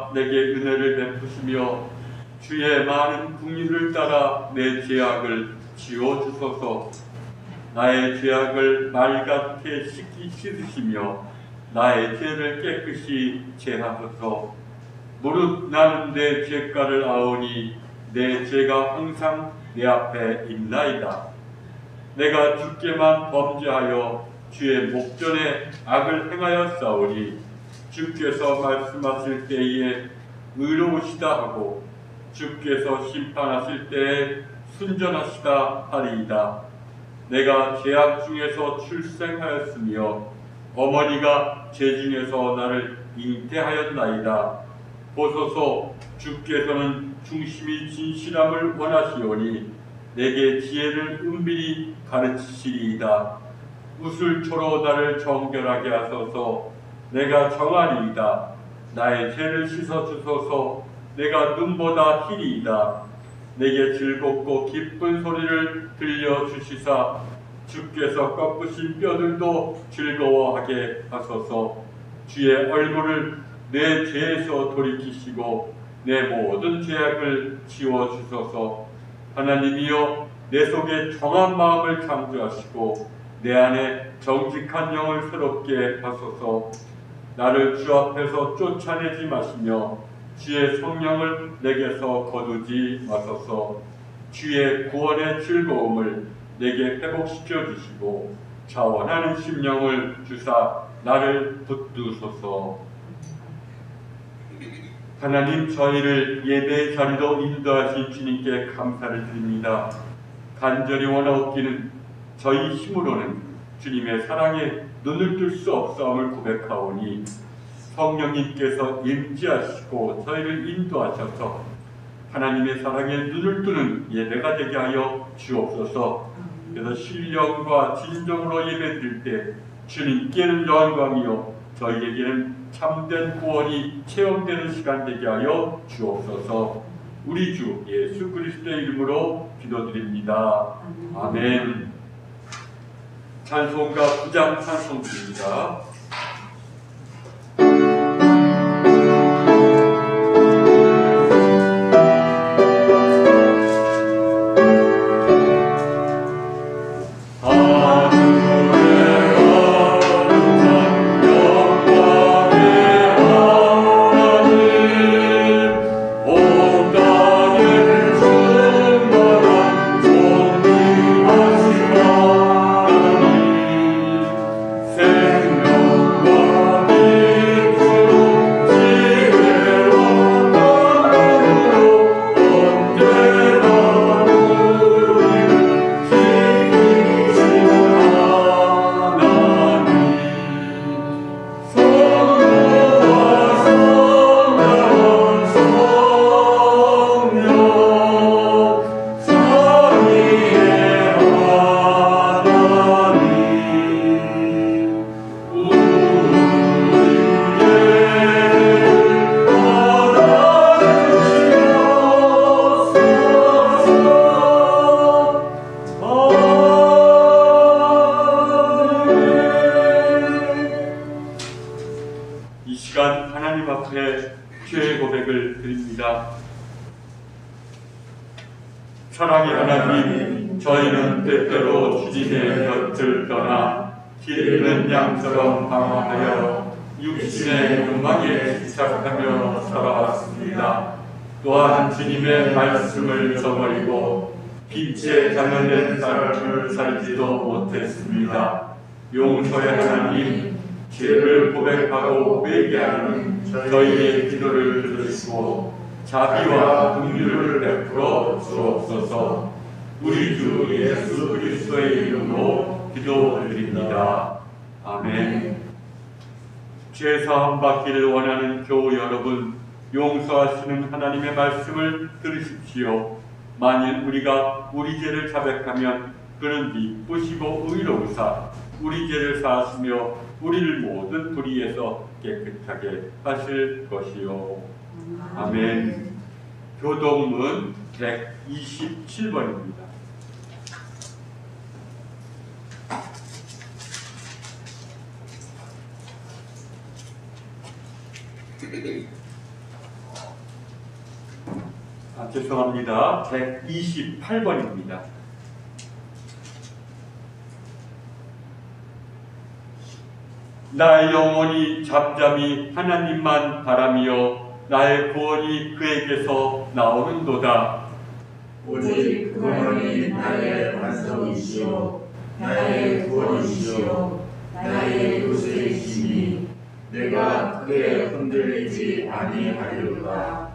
주께서 내게 은혜를 베푸시며 주의 많은 긍휼을 따라 내 죄악을 지워주소서. 나의 죄악을 말같게 씻으시며 나의 죄를 깨끗이 제하소서. 무릇 나는 내 죄가를 아오니 내 죄가 항상 내 앞에 있나이다. 내가 주께만 범죄하여 주의 목전에 악을 행하였사오니 주께서 말씀하실 때에 의로우시다 하고 주께서 심판하실 때에 순전하시다 하리이다. 내가 죄악 중에서 출생하였으며 어머니가 죄 중에서 나를 잉태하였나이다. 보소서, 주께서는 중심이 진실함을 원하시오니 내게 지혜를 은밀히 가르치시리이다. 우슬초로 나를 정결하게 하소서. 내가 정하리이다. 나의 죄를 씻어주소서. 내가 눈보다 희리이다. 내게 즐겁고 기쁜 소리를 들려주시사 주께서 꺾으신 뼈들도 즐거워하게 하소서. 주의 얼굴을 내 죄에서 돌이키시고 내 모든 죄악을 지워주소서. 하나님이여, 내 속에 정한 마음을 창조하시고 내 안에 정직한 영을 새롭게 하소서. 나를 주 앞에서 쫓아내지 마시며 주의 성령을 내게서 거두지 마소서. 주의 구원의 즐거움을 내게 회복시켜 주시고 자원하는 심령을 주사 나를 붙드소서. 하나님, 저희를 예배의 자리로 인도하신 주님께 감사를 드립니다. 간절히 원하옵기는 저희 힘으로는 주님의 사랑에 눈을 뜰 수 없사옴을 고백하오니 성령님께서 임재하시고 저희를 인도하셔서 하나님의 사랑에 눈을 뜨는 예배가 되게 하여 주옵소서. 그래서 신령과 진정으로 예배드릴 때 주님께는 영광이요 저희에게는 참된 구원이 체험되는 시간 되게 하여 주옵소서. 우리 주 예수 그리스도의 이름으로 기도드립니다. 아멘. 찬송가 9장 찬송입니다. 사랑의 하나님, 저희는 때때로 주님의 곁을 떠나 길 잃는 양처럼 방황하여 육신의 욕망에 집착하며 살아왔습니다. 또한 주님의 말씀을 저버리고 빛에 장현된 삶을 살지도 못했습니다. 용서의 하나님, 죄를 고백하고 회개하는 저희의 기도를 들으시고 자비와 긍휼을 베풀어 주옵소서. 우리 주 예수 그리스도의 이름으로 기도드립니다. 아멘. 죄사함 받기를 원하는 교우 여러분, 용서하시는 하나님의 말씀을 들으십시오. 만일 우리가 우리 죄를 자백하면 그는 미쁘시고 의로우사 우리 죄를 사하시며 우리를 모든 불의에서 깨끗하게 하실 것이요. 아멘. 교동문 127번입니다. 죄송합니다. 128번입니다. 나의 영혼이 잠잠히 하나님만 바라며 나의 구원이 그에게서 나오는도다. 오직 그분이 나의 반석이시요 나의 구원이시요 나의 요새이시니 내가 크게 흔들리지 아니하리로다.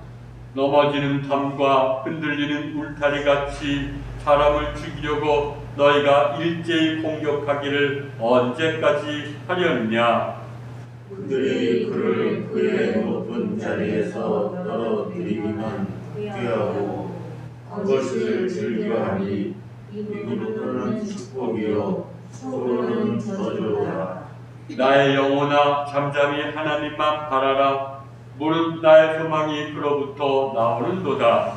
넘어지는 담과 흔들리는 울타리같이 사람을 죽이려고 너희가 일제히 공격하기를 언제까지 하려느냐. 그들이 그를 그의 높은 자리에서 떨어뜨리기만 귀하고 그것을 즐겨하니 이로는 축복이요 서로는 저주로다. 나의 영혼아 잠잠히 하나님만 바라라. 무릇 나의 소망이 그로부터 나오는도다.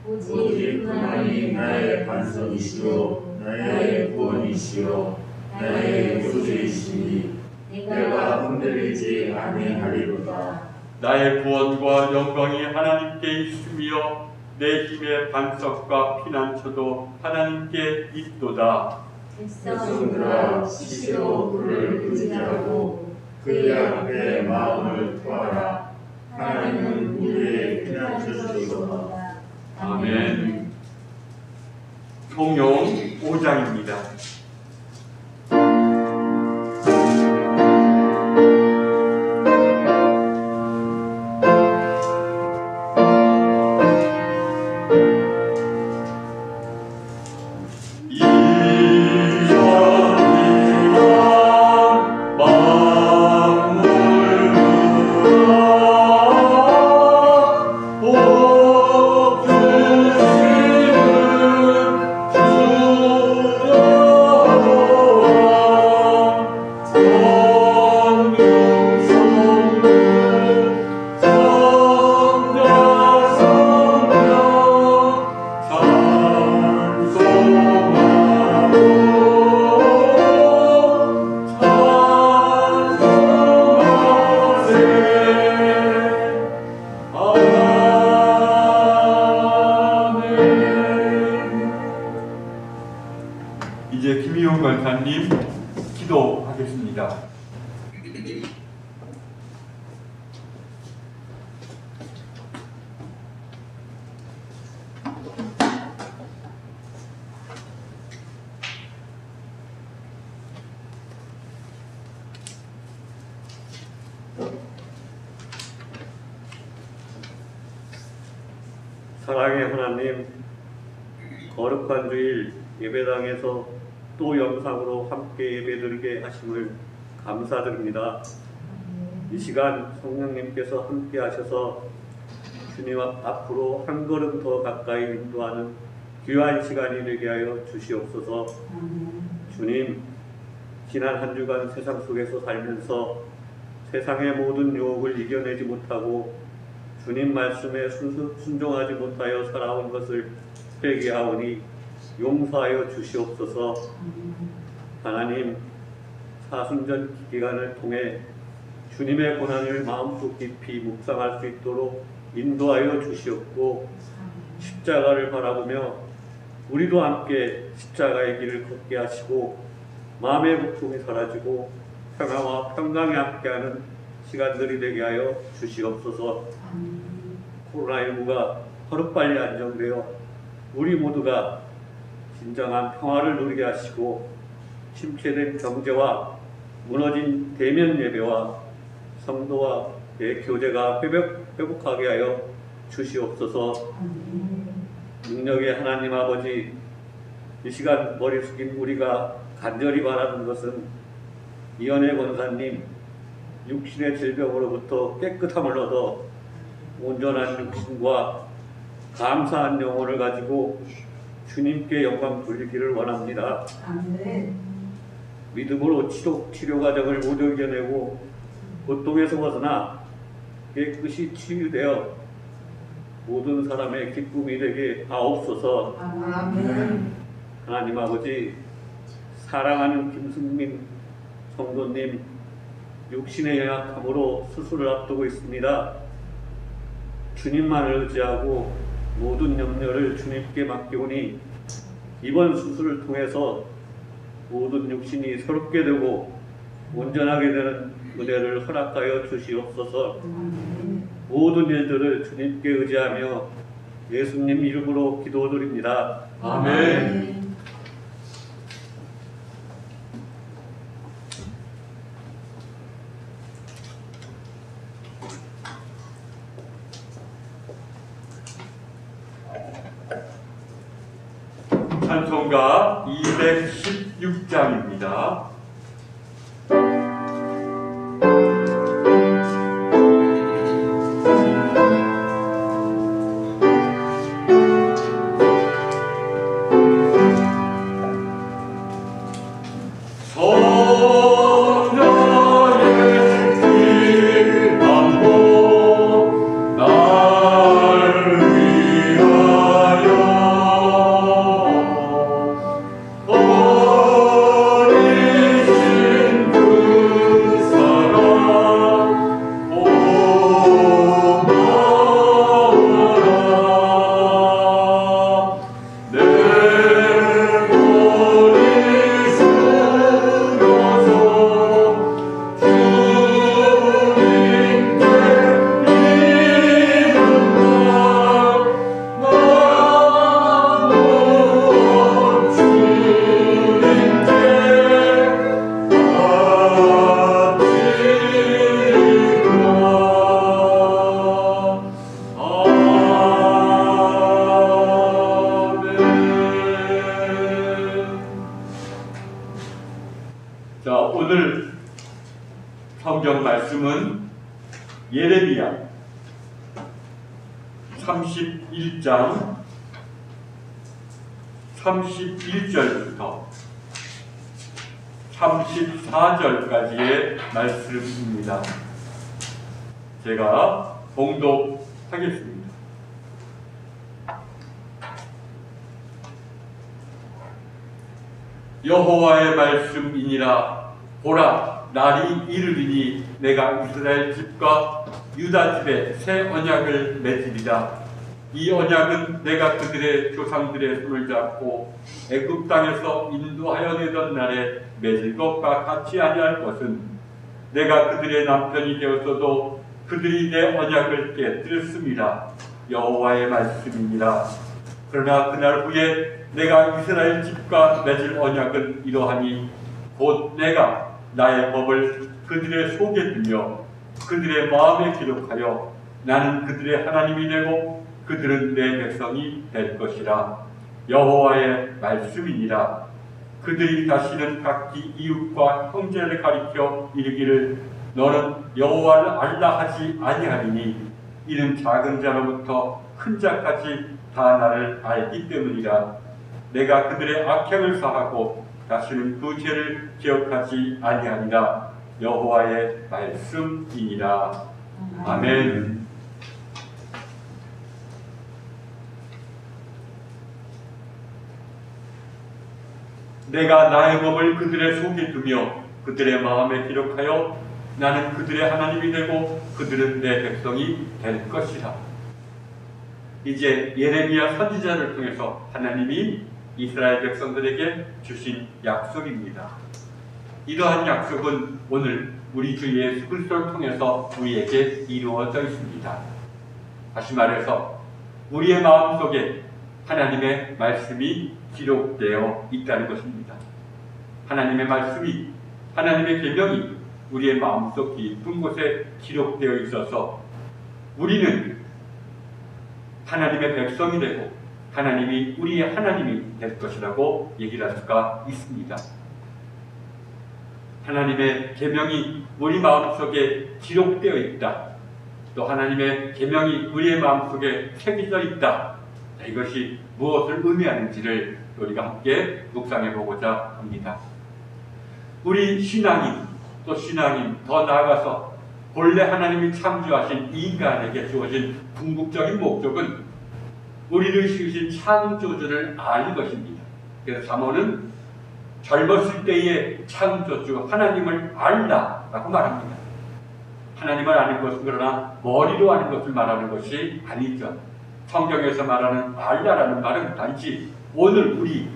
오직 그분이 나의 반석이시요 나의 구원이시요 나의 요새이시니 내가 흔들리지 아니하리로다. 나의 구원과 영광이 하나님께 있으며 내 힘의 반석과 피난처도 하나님께 있도다. 백성들아 시시로 그를 의지하고 그의 앞에 마음을 토하라. 하나님은 우리의 피난처시로다. 아멘. 성경 5장입니다. 이제 김희용 권사님 기도하겠습니다. 사랑의 하나님, 거룩한 주일 예배당에서 또 영상으로 함께 예배드리게 하심을 감사드립니다. 이 시간 성령님께서 함께 하셔서 주님 앞으로 한 걸음 더 가까이 인도하는 귀한 시간이 되게 하여 주시옵소서. 주님, 지난 한 주간 세상 속에서 살면서 세상의 모든 유혹을 이겨내지 못하고 주님 말씀에 순종하지 못하여 살아온 것을 회개하오니 용서하여 주시옵소서. 하나님, 사순절 기간을 통해 주님의 고난을 마음속 깊이 묵상할 수 있도록 인도하여 주시옵고 십자가를 바라보며 우리도 함께 십자가의 길을 걷게 하시고 마음의 고통이 사라지고 평화와 평강에 함께하는 시간들이 되게 하여 주시옵소서. 코로나19가 하루빨리 안정되어 우리 모두가 진정한 평화를 누리게 하시고 침체된 경제와 무너진 대면 예배와 성도와 의 교제가 회복하게 하여 주시옵소서. 능력의 하나님 아버지, 이 시간 머리 숙인 우리가 간절히 바라는 것은 이현애 권사님 육신의 질병으로부터 깨끗함을 얻어 온전한 육신과 감사한 영혼을 가지고 주님께 영광 돌리기를 원합니다. 믿음으로 치료 과정을 모두 이겨내고 고통에서 벗어나 깨끗이 치유되어 모든 사람의 기쁨이 되게 하옵소서. 하나님 아버지, 사랑하는 김승민 성도님 육신의 연약함으로 수술을 앞두고 있습니다. 주님만을 의지하고 모든 염려를 주님께 맡기오니 이번 수술을 통해서 모든 육신이 새롭게 되고 온전하게 되는 은혜를 허락하여 주시옵소서. 모든 일들을 주님께 의지하며 예수님 이름으로 기도드립니다. 아멘. 찬송가 216장입니다. 자, 오늘 성경 말씀은 예레미야 31장 31절부터 34절까지의 말씀입니다. 제가 봉독하겠습니다. 여호와의 말씀이니라. 보라, 날이 이르리니 내가 이스라엘 집과 유다 집에 새 언약을 맺으리라. 이 언약은 내가 그들의 조상들의 손을 잡고 애굽 땅에서 인도하여 내던 날에 맺을 것과 같이 아니할 것은 내가 그들의 남편이 되었어도 그들이 내 언약을 깨뜨렸음이라. 여호와의 말씀이니라. 그러나 그날 후에 내가 이스라엘 집과 맺을 언약은 이러하니 곧 내가 나의 법을 그들의 속에 두며 그들의 마음에 기록하여 나는 그들의 하나님이 되고 그들은 내 백성이 될 것이라. 여호와의 말씀이니라. 그들이 다시는 각기 이웃과 형제를 가리켜 이르기를 너는 여호와를 알라 하지 아니하리니 이는 작은 자로부터 큰 자까지 다 나를 알기 때문이라. 내가 그들의 악행을 사하고 다시는 그 죄를 기억하지 아니하니라. 여호와의 말씀이니라. 아멘. 내가 나의 법을 그들의 속에 두며 그들의 마음에 기록하여 나는 그들의 하나님이 되고 그들은 내 백성이 될 것이라. 이제 예레미야 선지자를 통해서 하나님이 이스라엘 백성들에게 주신 약속입니다. 이러한 약속은 오늘 우리 주 예수 그리스도를 통해서 우리에게 이루어져 있습니다. 다시 말해서 우리의 마음속에 하나님의 말씀이 기록되어 있다는 것입니다. 하나님의 말씀이, 하나님의 계명이 우리의 마음속 깊은 곳에 기록되어 있어서 우리는 하나님의 백성이 되고 하나님이 우리의 하나님이 될 것이라고 얘기를 할 수가 있습니다. 하나님의 계명이 우리 마음속에 기록되어 있다. 또 하나님의 계명이 우리의 마음속에 새겨져 있다. 이것이 무엇을 의미하는지를 우리가 함께 묵상해 보고자 합니다. 우리 신앙인, 또 신앙인, 더 나아가서 본래 하나님이 창조하신 인간에게 주어진 궁극적인 목적은 우리를 지으신 창조주를 아는 것입니다. 그래서 사모는 젊었을 때의 창조주 하나님을 알다라고 말합니다. 하나님을 아는 것은 그러나 머리로 아는 것을 말하는 것이 아니죠. 성경에서 말하는 알라라는 말은 단지 오늘 우리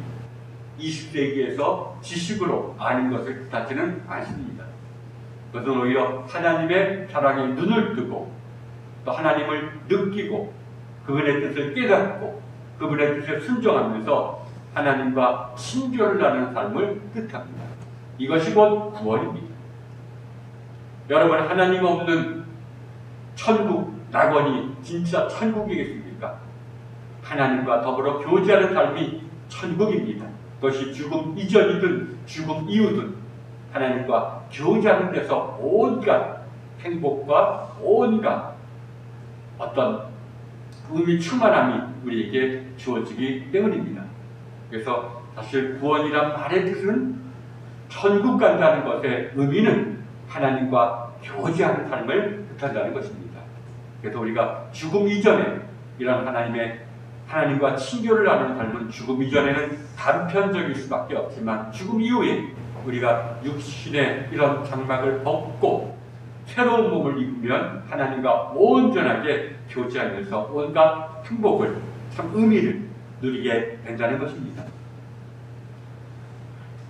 20세기에서 지식으로 아는 것을 뜻하지는 않습니다. 그것은 오히려 하나님의 사랑에 눈을 뜨고 또 하나님을 느끼고 그분의 뜻을 깨닫고 그분의 뜻에 순종하면서 하나님과 친교를 하는 삶을 뜻합니다. 이것이 곧 구원입니다. 여러분, 하나님 없는 천국, 낙원이 진짜 천국이겠습니까? 하나님과 더불어 교제하는 삶이 천국입니다. 그것이 죽음 이전이든 죽음 이후든 하나님과 교제하는 데서 온갖 행복과 온갖 어떤 의미 충만함이 우리에게 주어지기 때문입니다. 그래서 사실 구원이란 말의 뜻은 천국 간다는 것의 의미는 하나님과 교제하는 삶을 뜻한다는 것입니다. 그래서 우리가 죽음 이전에 이런 하나님과 친교를 하는 삶은 죽음 이전에는 단편적일 수밖에 없지만 죽음 이후에 우리가 육신의 이런 장막을 벗고 새로운 몸을 입으면 하나님과 온전하게 교제하면서 온갖 행복을, 참 의미를 누리게 된다는 것입니다.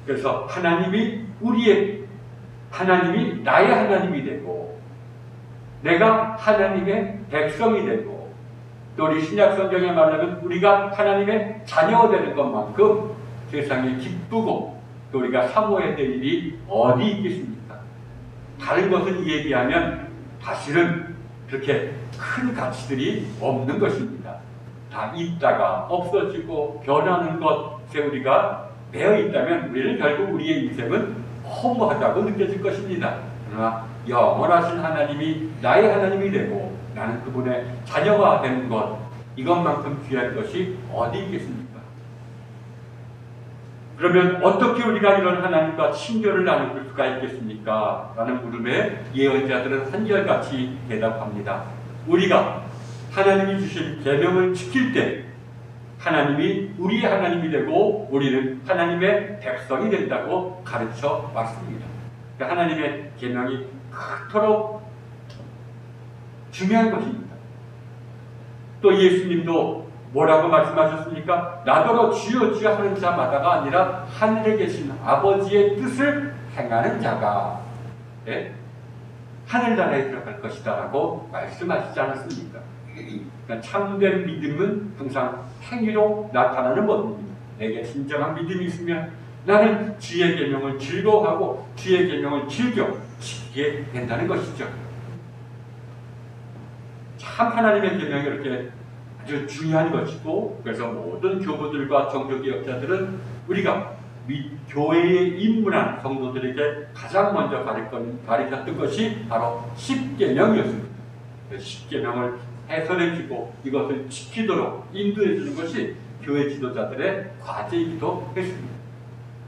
그래서 하나님이 나의 하나님이 되고 내가 하나님의 백성이 되고 또 우리 신약성경에 말하면 우리가 하나님의 자녀가 되는 것만큼 세상에 기쁘고 또 우리가 사모해야 될 일이 어디 있겠습니까? 다른 것은 얘기하면 사실은 그렇게 큰 가치들이 없는 것입니다. 다 있다가 없어지고 변하는 것에 우리가 매여 있다면 우리는 결국 우리의 인생은 허무하다고 느껴질 것입니다. 그러나 영원하신 하나님이 나의 하나님이 되고 나는 그분의 자녀가 되는 것, 이것만큼 귀한 것이 어디 있겠습니까? 그러면 어떻게 우리가 이런 하나님과 친교를 나눌 수가 있겠습니까? 라는 물음에 예언자들은 한결같이 대답합니다. 우리가 하나님이 주신 계명을 지킬 때 하나님이 우리의 하나님이 되고 우리는 하나님의 백성이 된다고 가르쳐 왔습니다. 그러니까 하나님의 계명이 그토록 중요한 것입니다. 또 예수님도 뭐라고 말씀하셨습니까? 나더러 주여 주여 하는 자마다가 아니라 하늘에 계신 아버지의 뜻을 행하는 자가 하늘나라에 들어갈 것이다 라고 말씀하시지 않았습니까? 그러니까 참된 믿음은 항상 행위로 나타나는 법입니다. 내게 진정한 믿음이 있으면 나는 주의 계명을 즐거워하고 주의 계명을 즐겨 지키게 된다는 것이죠. 참 하나님의 계명이 이렇게 아주 중요한 것이고, 그래서 모든 교부들과 종교개혁자들은 우리가 교회에 입문한 성도들에게 가장 먼저 가르쳤던 것이 바로 십계명이었습니다. 십계명을 해설해주고 이것을 지키도록 인도해주는 것이 교회 지도자들의 과제이기도 했습니다.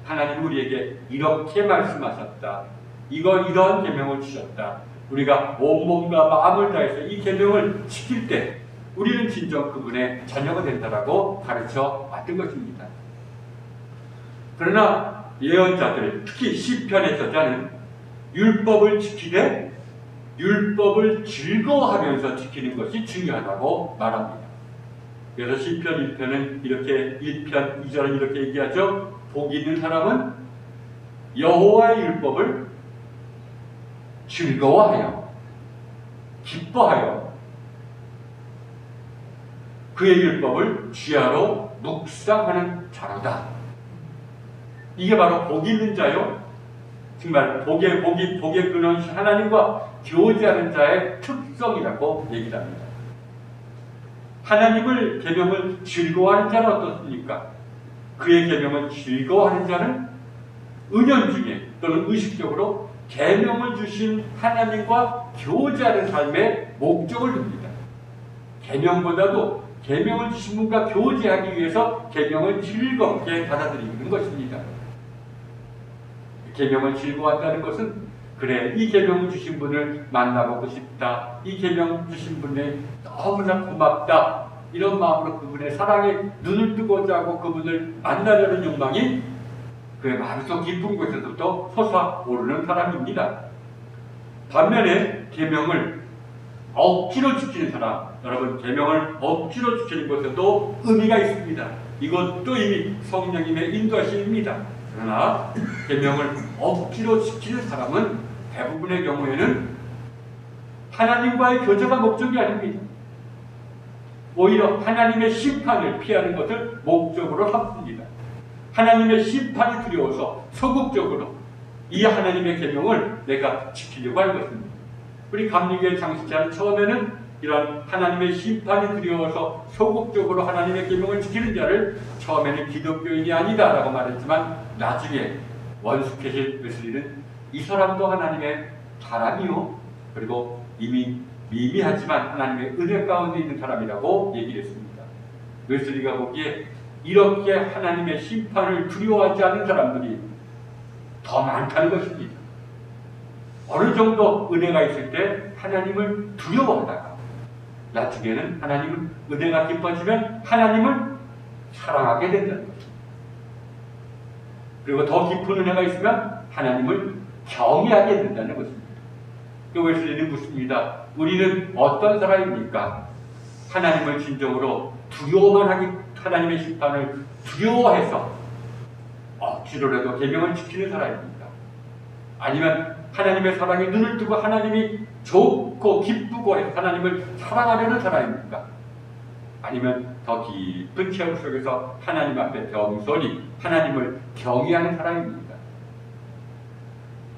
하나님 우리에게 이렇게 말씀하셨다. 이런 계명을 주셨다. 우리가 온몸과 마음을 다해서 이 계명을 지킬 때 우리는 진정 그분의 자녀가 된다라고 가르쳐 왔던 것입니다. 그러나 예언자들, 특히 시편의 저자는 율법을 지키되 율법을 즐거워하면서 지키는 것이 중요하다고 말합니다. 그래서 시편 1편은 이렇게 1편 2절은 이렇게 얘기하죠. 복 있는 사람은 여호와의 율법을 즐거워하여 기뻐하여 그의 율법을 주야로 묵상하는 자로다. 이게 바로 복 있는 자요. 정말 복의 근원 하나님과 교제하는 자의 특성이라고 얘기를 합니다. 하나님을 계명을 즐거워하는 자는 어떻습니까? 그의 계명을 즐거워하는 자는 은연중에 또는 의식적으로 계명을 주신 하나님과 교제하는 삶의 목적을 둡니다. 계명보다도 계명을 주신 분과 교제하기 위해서 계명을 즐겁게 받아들이는 것입니다. 계명을 즐거워한다는 것은 그래, 이 계명을 주신 분을 만나보고 싶다. 이 계명 주신 분에 너무나 고맙다. 이런 마음으로 그분의 사랑에 눈을 뜨고자 하고 그분을 만나려는 욕망이 그의 마음속 깊은 곳에서부터 솟아오르는 사람입니다. 반면에 계명을 억지로 지키는 사람, 여러분, 계명을 억지로 지키는 것에도 의미가 있습니다. 이것도 이미 성령님의 인도하심입니다. 그러나 계명을 억지로 지키는 사람은 대부분의 경우에는 하나님과의 교제가 목적이 아닙니다. 오히려 하나님의 심판을 피하는 것을 목적으로 삼습니다. 하나님의 심판이 두려워서 소극적으로 이 하나님의 계명을 내가 지키려고 하는 것입니다. 우리 감리교회 장식자는 처음에는 이런 하나님의 심판이 두려워서 소극적으로 하나님의 계명을 지키는 자를 처음에는 기독교인이 아니다라고 말했지만 나중에 원숙해진 웨슬리는 이 사람도 하나님의 사람이요, 그리고 이미 미미하지만 하나님의 은혜 가운데 있는 사람이라고 얘기를 했습니다. 웨슬리가 보기에 이렇게 하나님의 심판을 두려워하지 않는 사람들이 더 많다는 것입니다. 어느 정도 은혜가 있을 때 하나님을 두려워하다가 나중에는 하나님은 은혜가 깊어지면 하나님을 사랑하게 된다는 것입니다. 그리고 더 깊은 은혜가 있으면 하나님을 경외하게 된다는 것입니다. 웨슬리는 묻습니다. 우리는 어떤 사람입니까? 하나님을 진정으로 두려워만 하기, 하나님의 심판을 두려워해서 억지로라도 계명을 지키는 사람입니까? 아니면 하나님의 사랑에 눈을 뜨고 하나님이 좋고 기쁘고 해서 하나님을 사랑하려는 사람입니까? 아니면 더 깊은 체험 속에서 하나님 앞에 겸손히 하나님을 경외하는 사람입니까?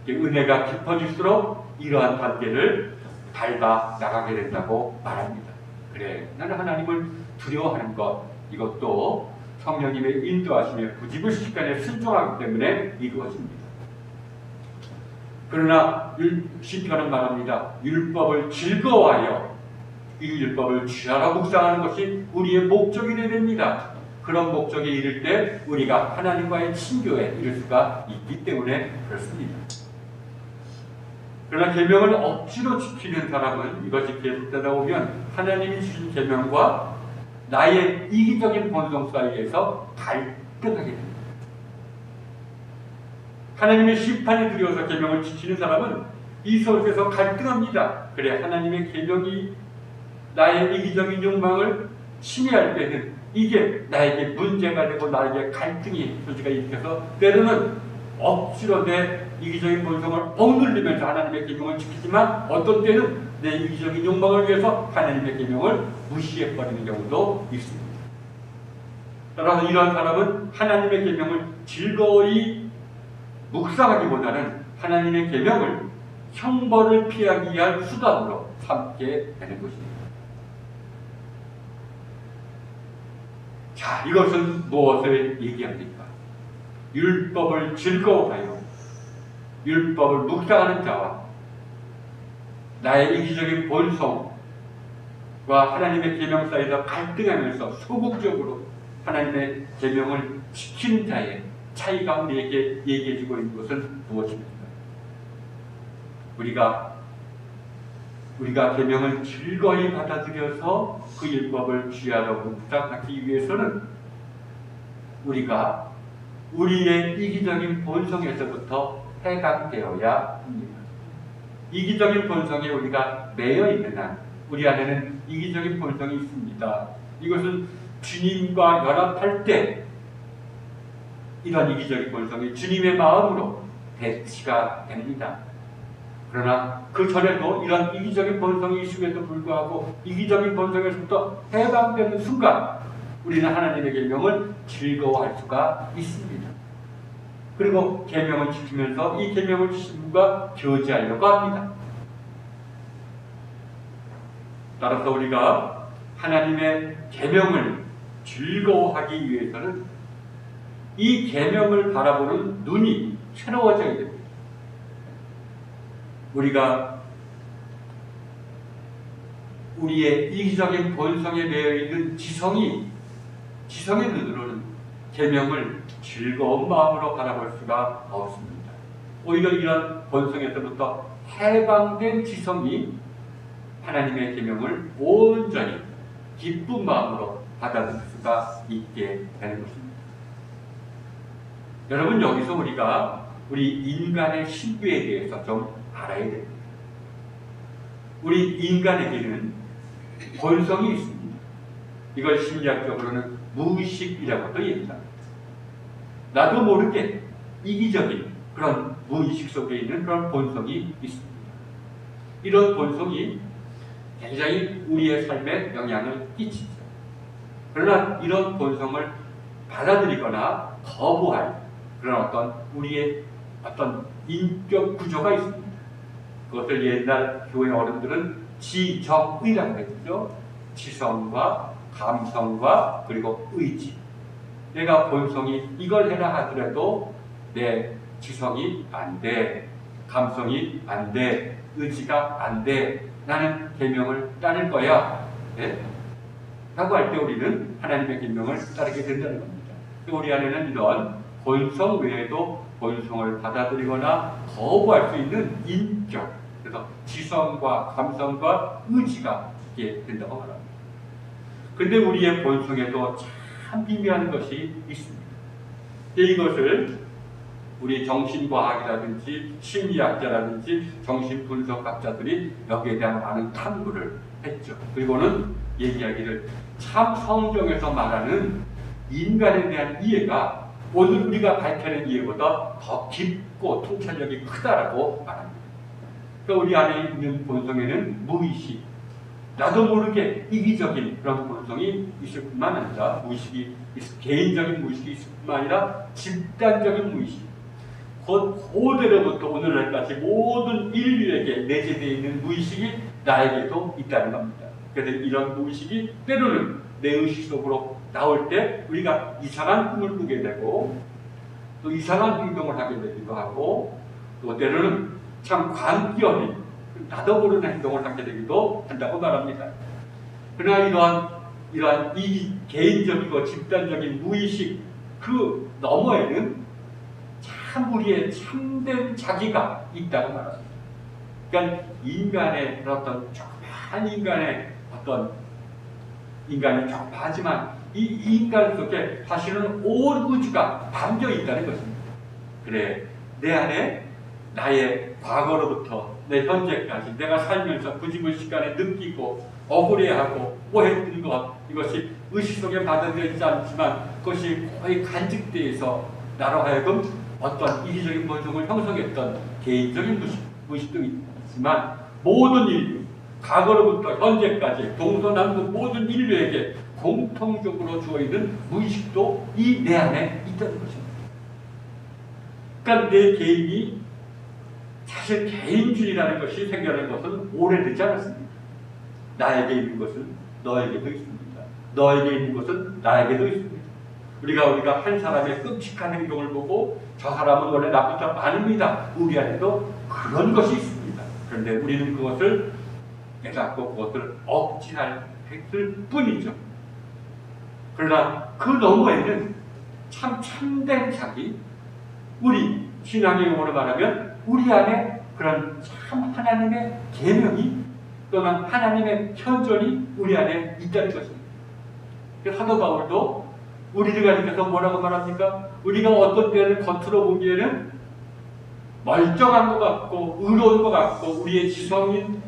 은혜가 깊어질수록 이러한 관계를 밟아 나가게 된다고 말합니다. 그래, 나는 하나님을 두려워하는 것, 이것도 성령님의 인도하심에 부지불식간에 순종하기 때문에 이루어집니다. 그러나 시편은 말합니다. 율법을 즐거워하여 이 율법을 취하라 묵상하는 것이 우리의 목적이 되야 됩니다. 그런 목적에 이를 때 우리가 하나님과의 친교에 이를 수가 있기 때문에 그렇습니다. 그러나 계명을 억지로 지키는 사람은 이것이 계속되다 보면 하나님이 주신 계명과 나의 이기적인 본성 사이에서 갈등하게 됩니다. 하나님의 심판이 두려워서 계명을 지키는 사람은 이 속에서 갈등합니다. 그래, 하나님의 계명이 나의 이기적인 욕망을 침해할 때는 이게 나에게 문제가 되고 나에게 갈등이 소지가 일으켜서 때로는 억지로 내 이기적인 본성을 억눌리면서 하나님의 계명을 지키지만 어떤 때는 내 이기적인 욕망을 위해서 하나님의 계명을 무시해버리는 경우도 있습니다. 따라서 이러한 사람은 하나님의 계명을 즐거이 묵상하기보다는 하나님의 계명을 형벌을 피하기 위한 수단으로 삼게 되는 것입니다. 자, 이것은 무엇을 얘기합니까? 율법을 즐거워하여 율법을 묵상하는 자와 나의 이기적인 본성과 하나님의 계명 사이에서 갈등하면서 소극적으로 하나님의 계명을 지키는 자의 차이가 우리에게 얘기해주고 있는 것은 무엇입니까? 우리가 계명을 즐거이 받아들여서 그 율법을 취하러 묵상하기 위해서는 우리가 우리의 이기적인 본성에서부터 해방되어야 합니다. 이기적인 본성에 우리가 매여 있는 한 우리 안에는 이기적인 본성이 있습니다. 이것은 주님과 연합할 때 이런 이기적인 본성이 주님의 마음으로 대치가 됩니다. 그러나 그 전에도 이런 이기적인 본성이 있음에도 불구하고 이기적인 본성에서부터 해방되는 순간 우리는 하나님의 계명을 즐거워할 수가 있습니다. 그리고 계명을 지키면서 이 계명을 지킨 분과 교제하려고 합니다. 따라서 우리가 하나님의 계명을 즐거워하기 위해서는 이 계명을 바라보는 눈이 새로워져야 됩니다. 우리가 우리의 이기적인 본성에 매여있는 지성의 눈으로는 계명을 즐거운 마음으로 바라볼 수가 없습니다. 오히려 이런 본성에서부터 해방된 지성이 하나님의 계명을 온전히 기쁜 마음으로 받아들일 수가 있게 되는 것입니다. 여러분, 여기서 우리가 우리 인간의 신비에 대해서 좀 알아야 됩니다. 우리 인간에게는 본성이 있습니다. 이걸 심리학적으로는 무의식이라고도 얘기합니다. 나도 모르게 이기적인 그런 무의식 속에 있는 그런 본성이 있습니다. 이런 본성이 굉장히 우리의 삶에 영향을 끼치죠. 그러나 이런 본성을 받아들이거나 거부할 그런 어떤 우리의 어떤 인격 구조가 있습니다. 그것을 옛날 교회 어른들은 지정의라고 했죠. 지성과 감성과 그리고 의지. 내가 본성이 이걸 해라 하더라도 내 지성이 안 돼, 감성이 안 돼, 의지가 안 돼. 나는 계명을 따를 거야. 네? 라고 할 때 우리는 하나님의 계명을 따르게 된다는 겁니다. 우리 안에는 이런 본성 외에도 본성을 받아들이거나 거부할 수 있는 인격, 그래서 지성과 감성과 의지가 있게 된다고 말합니다. 그런데 우리의 본성에도 참 미묘한 것이 있습니다. 이것을 우리 정신과학이라든지 심리학자라든지 정신분석학자들이 여기에 대한 많은 탐구를 했죠. 그리고는 얘기하기를 참 성경에서 말하는 인간에 대한 이해가 오늘 우리가 밝혀낸 이해보다 더 깊고 통찰력이 크다라고 말합니다. 그러니까 우리 안에 있는 본성에는 무의식, 나도 모르게 이기적인 그런 본성이 있을 뿐만 아니라 개인적인 무의식이 있을 뿐만 아니라 집단적인 무의식, 곧 고대로부터 오늘날까지 모든 인류에게 내재되어 있는 무의식이 나에게도 있다는 겁니다. 그래서 이런 무의식이 때로는 내 의식 속으로 나올 때 우리가 이상한 꿈을 꾸게 되고 또 이상한 행동을 하게 되기도 하고 또 때로는 참 광기어린 나도 모르는 행동을 하게 되기도 한다고 말합니다. 그러나 이러한 이 개인적이고 집단적인 무의식 그 너머에는 참 우리의 참된 자기가 있다고 말합니다. 그러니까 인간의 어떤 조그마한 인간이 조그마하지만 이 인간 속에 사실은 온 우주가 담겨 있다는 것입니다. 그래, 내 안에 나의 과거로부터 내 현재까지 내가 살면서 그 집을 시간에 느끼고 억울해하고 오해했던 것, 이것이 의식 속에 받아들여지지 않지만 그것이 거의 간직되어서 나로 하여금 어떤 이기적인 본성을 형성했던 개인적인 무의식도 있지만 모든 인류, 과거로부터 현재까지 동서남북 모든 인류에게 공통적으로 주어있는 무의식도 이 내 안에 있다는 것입니다. 그러니까 내 개인이 사실 개인주의라는 것이 생겨난 것은 오래되지 않았습니다. 나에게 있는 것은 너에게도 있습니다. 너에게 있는 것은 나에게도 있습니다. 우리가 한 사람의 끔찍한 행동을 보고 저 사람은 원래 나보다 많습니다. 우리 안에도 그런 것이 있습니다. 그런데 우리는 그것을 깨닫고 그것을 억지할 뿐이죠. 그러나 그 너머에는 참된 자기, 우리 신앙의 용어로 말하면 우리 안에 그런 참 하나님의 계명이 또는 하나님의 편전이 우리 안에 있다는 것입니다. 사도 바울도 우리를 가리켜서 뭐라고 말합니까? 우리가 어떤 때는 겉으로 보기에는 멀쩡한 것 같고 의로운 것 같고 우리의 지성은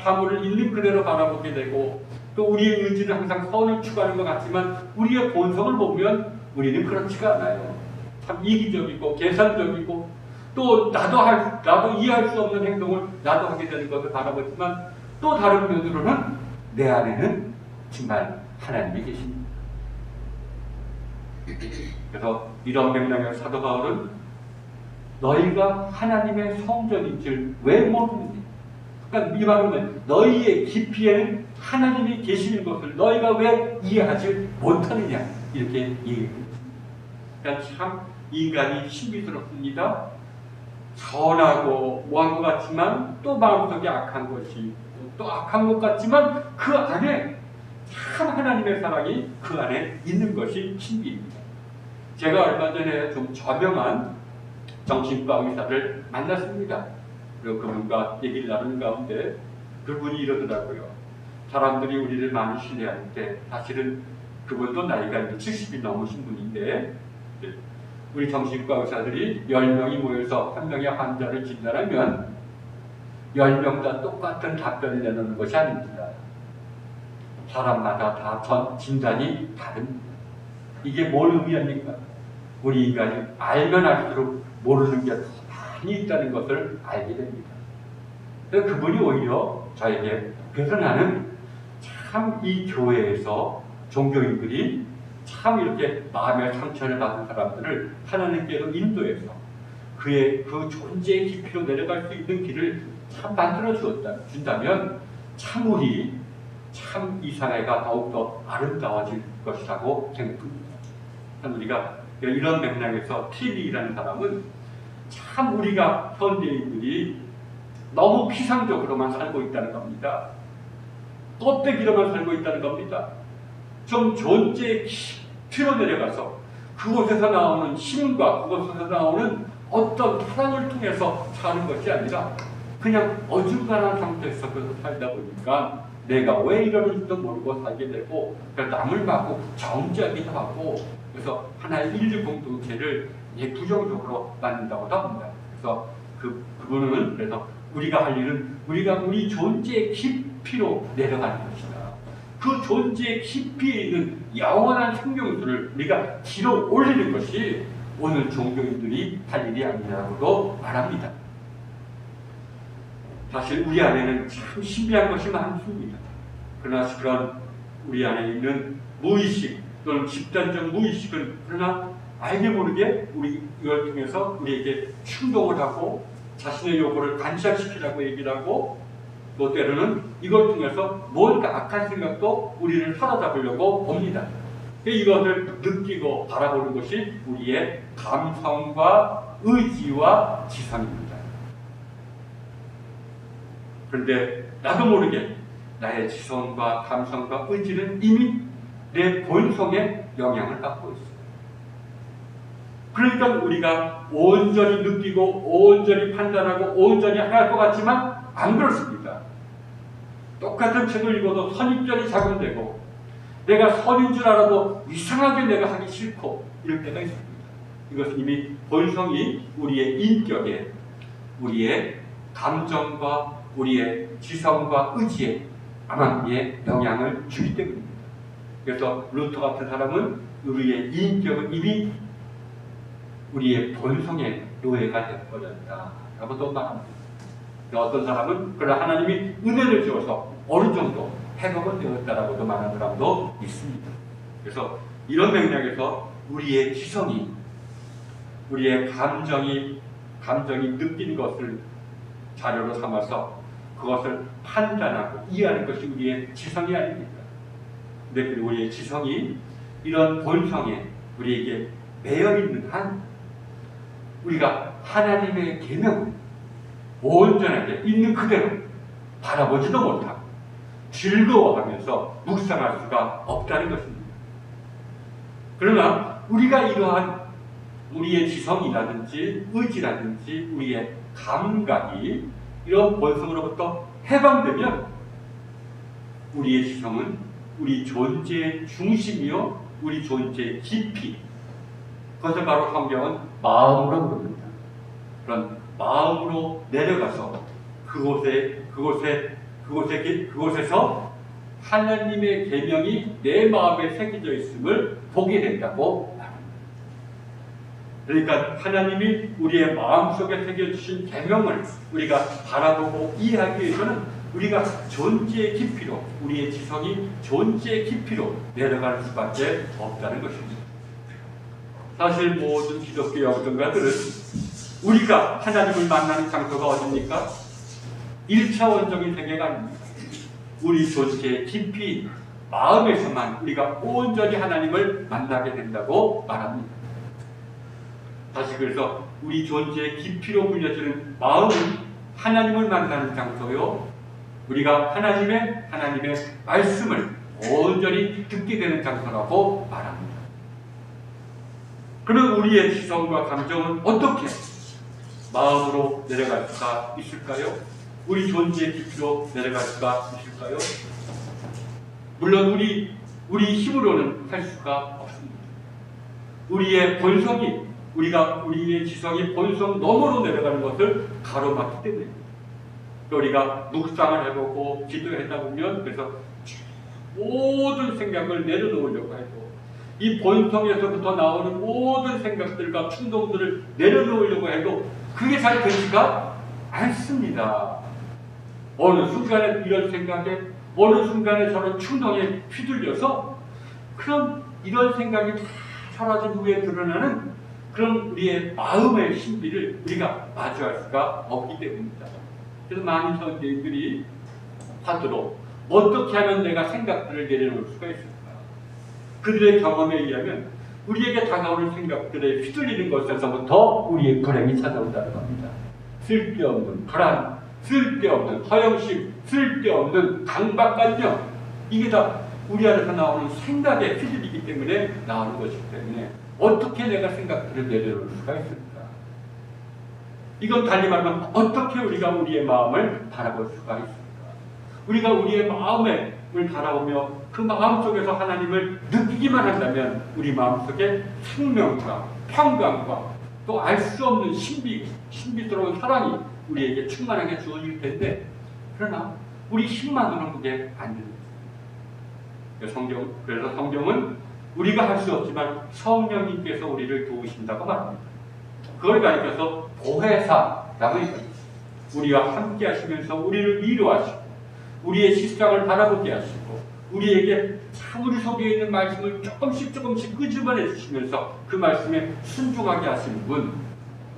사물을 있는 그대로 바라보게 되고 또 우리의 의지는 항상 선을 추구하는 것 같지만 우리의 본성을 보면 우리는 그렇지가 않아요. 참 이기적이고 계산적이고 또 나도 이해할 수 없는 행동을 나도 하게 되는 것을 바라보지만 또 다른 면으로는 내 안에는 정말 하나님이 계십니다. 그래서 이런 맥락에서 사도 바울은 너희가 하나님의 성전인 줄 왜 모르느냐. 그러니까 이 말은 너희의 깊이에는 하나님이 계시는 것을 너희가 왜 이해하지 못하느냐 이렇게 얘기합니다. 그러니까 참 인간이 신비스럽습니다. 선하고 뭐한 것 같지만 또 마음속에 악한 것이 또 악한 것 같지만 그 안에 참 하나님의 사랑이 그 안에 있는 것이 신비입니다. 제가 얼마 전에 좀 저명한 정신과 의사를 만났습니다. 그리고 그분과 얘기를 나누는 가운데 그분이 이러더라고요. 사람들이 우리를 많이 신뢰할 때 사실은 그분도 나이가 70이 넘으신 분인데 우리 정신과 의사들이 10명이 모여서 한 명의 환자를 진단하면 10명 다 똑같은 답변을 내놓는 것이 아닙니다. 사람마다 다 진단이 다릅니다. 이게 뭘 의미합니까? 우리 인간이 알면 알수록 모르는 게 더 많이 있다는 것을 알게 됩니다. 그래서 그분이 오히려 저에게, 그래서 나는 참 이 교회에서 종교인들이 참 이렇게 마음의 상처를 받은 사람들을 하나님께로 인도해서 그 존재의 깊이로 내려갈 수 있는 길을 참 만들어 준다면 참 이 사회가 더욱더 아름다워질 것이라고 생각합니다. 우리가 이런 맥락에서 TV라는 사람은 참 우리가 현대인들이 너무 피상적으로만 살고 있다는 겁니다. 껍데기로만 살고 있다는 겁니다. 좀 존재의 깊이로 내려가서 그곳에서 나오는 힘과 그곳에서 나오는 어떤 사랑을 통해서 사는 것이 아니라 그냥 어중간한 상태에서 살다 보니까 내가 왜 이러는지도 모르고 살게 되고 남을 막고 정죄하기도 하고 그래서 하나의 인류 공동체를 부정적으로 만든다고 합니다. 그래서 그분은 그래서 우리가 할 일은 우리 존재의 깊이로 내려가는 것이다. 그 존재의 깊이에 있는 영원한 생명수를 우리가 길어 올리는 것이 오늘 종교인들이 할 일이 아니라고도 말합니다. 사실 우리 안에는 참 신비한 것이 많습니다. 그러나 그런 우리 안에 있는 무의식 또는 집단적 무의식은 그러나 알게 모르게 이걸 통해서 우리에게 충동을 하고 자신의 요구를 간시시키라고 얘기를 하고 또 때로는 이걸 통해서 뭔가 악한 생각도 우리를 사로잡으려고 봅니다. 이것을 느끼고 바라보는 것이 우리의 감성과 의지와 지성입니다. 그런데 나도 모르게 나의 지성과 감성과 의지는 이미 내 본성에 영향을 받고 있어요. 그러니까 우리가 온전히 느끼고 온전히 판단하고 온전히 할 것 같지만 안 그렇습니다. 똑같은 책을 읽어도 선입견이 작용되고 내가 선인 줄 알아도 이상하게 내가 하기 싫고 이럴 때가 있습니다. 이것은 이미 본성이 우리의 인격에 우리의 감정과 우리의 지성과 의지에 아마미에 영향을 주기 때문입니다. 그래서 루터 같은 사람은 우리의 인격은 이미 우리의 본성의 노예가 되어버렸다라고도 말합니다. 어떤 사람은 그러나 하나님이 은혜를 주어서 어느 정도 해결은 되었다라고도 말하는 사람도 있습니다. 그래서 이런 맥락에서 우리의 지성이 우리의 감정이 느낀 것을 자료로 삼아서 그것을 판단하고 이해하는 것이 우리의 지성이 아닙니다. 근데 우리의 지성이 이런 본성에 우리에게 매여 있는 한 우리가 하나님의 계명을 온전하게 있는 그대로 바라보지도 못하고 즐거워하면서 묵상할 수가 없다는 것입니다. 그러나 우리가 이러한 우리의 지성이라든지 의지라든지 우리의 감각이 이런 본성으로부터 해방되면 우리의 지성은 우리 존재의 중심이요 우리 존재의 깊이 그것을 바로 성경은 마음으로 부릅니다. 그런 마음으로 내려가서 그곳에서 하나님의 계명이 내 마음에 새겨져 있음을 보게 된다고 말합니다. 그러니까 하나님이 우리의 마음속에 새겨주신 계명을 우리가 바라보고 이해하기 위해서는 우리가 존재의 깊이로 우리의 지성이 존재의 깊이로 내려갈 수밖에 없다는 것입니다. 사실 모든 기독교 영성가들은 우리가 하나님을 만나는 장소가 어디입니까? 1차원적인 세계가 아닙니다. 우리 존재의 깊이 마음에서만 우리가 온전히 하나님을 만나게 된다고 말합니다. 다시 그래서 우리 존재의 깊이로 불려지는 마음은 하나님을 만나는 장소요 우리가 하나님의 말씀을 온전히 듣게 되는 장소라고 말합니다. 그러면 우리의 지성과 감정은 어떻게 마음으로 내려갈 수가 있을까요? 우리 존재의 깊이로 내려갈 수가 있을까요? 물론 우리 힘으로는 할 수가 없습니다. 우리의 본성이 우리의 지성이 본성 너머로 내려가는 것을 가로막기 때문입니다. 또 우리가 묵상을 해보고 기도하다 보면 그래서 모든 생각을 내려놓으려고 해도 이 본성에서부터 나오는 모든 생각들과 충동들을 내려놓으려고 해도 그게 잘 되지가 않습니다. 어느 순간에 이런 생각에 어느 순간에 저런 충동에 휘둘려서 그런 이런 생각이 다 사라진 후에 드러나는 그런 우리의 마음의 신비를 우리가 마주할 수가 없기 때문입니다. 그래서 많은 선생님들이 하도록 어떻게 하면 내가 생각들을 내려놓을 수가 있을까? 그들의 경험에 의하면 우리에게 다가오는 생각들에 휘둘리는 것에서부터 우리의 불행이 찾아온다는 겁니다. 쓸데없는 불안, 쓸데없는 허영심, 쓸데없는 강박관념, 이게 다 우리 안에서 나오는 생각에 휘둘리기 때문에 나오는 것이기 때문에 어떻게 내가 생각들을 내려놓을 수가 있을까? 이건 달리 말하면 어떻게 우리가 우리의 마음을 바라볼 수가 있을까? 우리가 우리의 마음을 바라보며 그 마음 속에서 하나님을 느끼기만 한다면 우리 마음 속에 생명과 평강과 또 알 수 없는 신비스러운 사랑이 우리에게 충만하게 주어질 텐데, 그러나 우리 힘만으로는 그게 안 됩니다. 그래서 성경은 우리가 할 수 없지만 성령님께서 우리를 도우신다고 말합니다. 그걸 가리켜서 보혜사라고 얘기합니다. 우리와 함께 하시면서 우리를 위로하시고 우리의 실상을 바라보게 하시고 우리에게 우리 속에 있는 말씀을 조금씩 끄집어내 주시면서 그 말씀에 순종하게 하시는 분.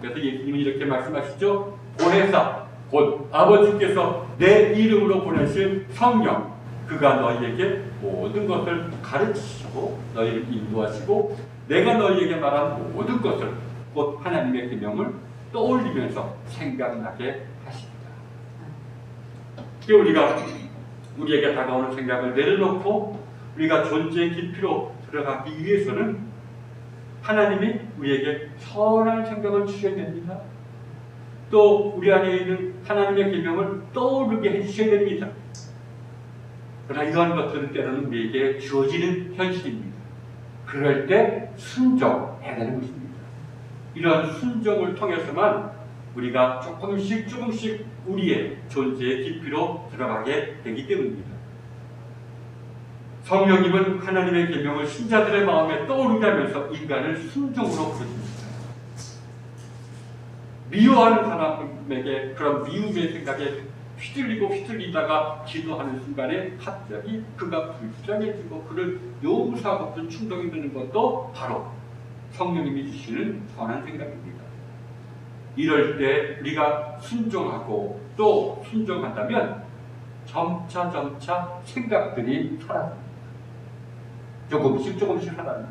그래서 예수님이 이렇게 말씀하시죠. 보혜사, 곧 아버지께서 내 이름으로 보내실 성령, 그가 너희에게 모든 것을 가르치시고 너희를 인도하시고 내가 너희에게 말한 모든 것을 곧 하나님의 계명을 떠올리면서 생각나게 하십니다. 우리가 우리에게 다가오는 생각을 내려놓고 우리가 존재의 깊이로 들어가기 위해서는 하나님이 우리에게 선한 생각을 주셔야 됩니다. 또 우리 안에 있는 하나님의 계명을 떠오르게 해주셔야 됩니다. 그러나 이러한 것들은 때로는 우리에게 주어지는 현실입니다. 그럴 때 순종해야 되는 것입니다. 이런 순종을 통해서만 우리가 조금씩 우리의 존재의 깊이로 들어가게 되기 때문입니다. 성령님은 하나님의 계명을 신자들의 마음에 떠오르게 하면서 인간을 순종으로 부르십니다. 미워하는 사람에게 그런 미움의 생각에 휘둘리다가 기도하는 순간에 갑자기 그가 불쌍해지고 그를 용서하고 싶은 충동이 드는 것도 바로 성령님이 주시는 선한 생각입니다. 이럴 때 우리가 순종하고 또 순종한다면 점차 생각들이 사라집니다. 조금씩 사라집니다.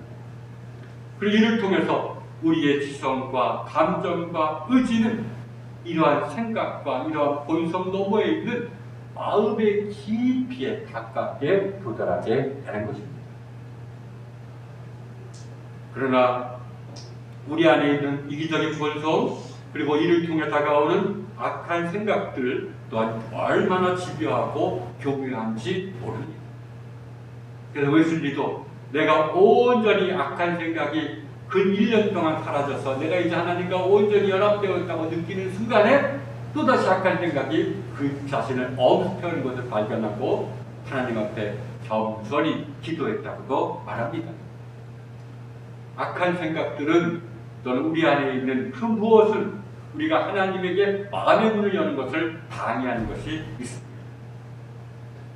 그리고 이를 통해서 우리의 지성과 감정과 의지는 이러한 생각과 이러한 본성 너머에 있는 마음의 깊이에 가깝게 도달하게 되는 것입니다. 그러나 우리 안에 있는 이기적인 본성 그리고 이를 통해 다가오는 악한 생각들 또한 얼마나 집요하고 교묘한지 모릅니다. 그래서 웨슬리도 내가 온전히 악한 생각이 근 1년 동안 사라져서 내가 이제 하나님과 온전히 연합되었다고 느끼는 순간에 또다시 악한 생각이 그 자신을 엄습하는 것을 발견하고 하나님 앞에 겸손히 기도했다고도 말합니다. 악한 생각들은 또는 우리 안에 있는 그 무엇을 우리가 하나님에게 마음의 문을 여는 것을 방해하는 것이 있습니다.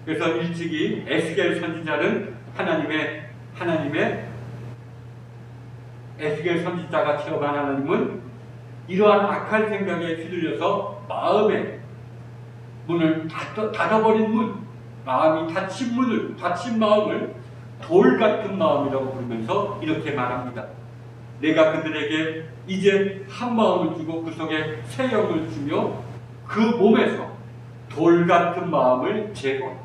그래서 일찍이 에스겔 선지자는 하나님의 에스겔 선지자가 체험한 하나님은 이러한 악한 생각에 휘둘려서 마음의 문을 닫아버린 문, 마음이 닫힌 마음을 돌 같은 마음이라고 부르면서 이렇게 말합니다. 내가 그들에게 이제 한 마음을 주고 그 속에 새 영을 주며 그 몸에서 돌 같은 마음을 제거합니다.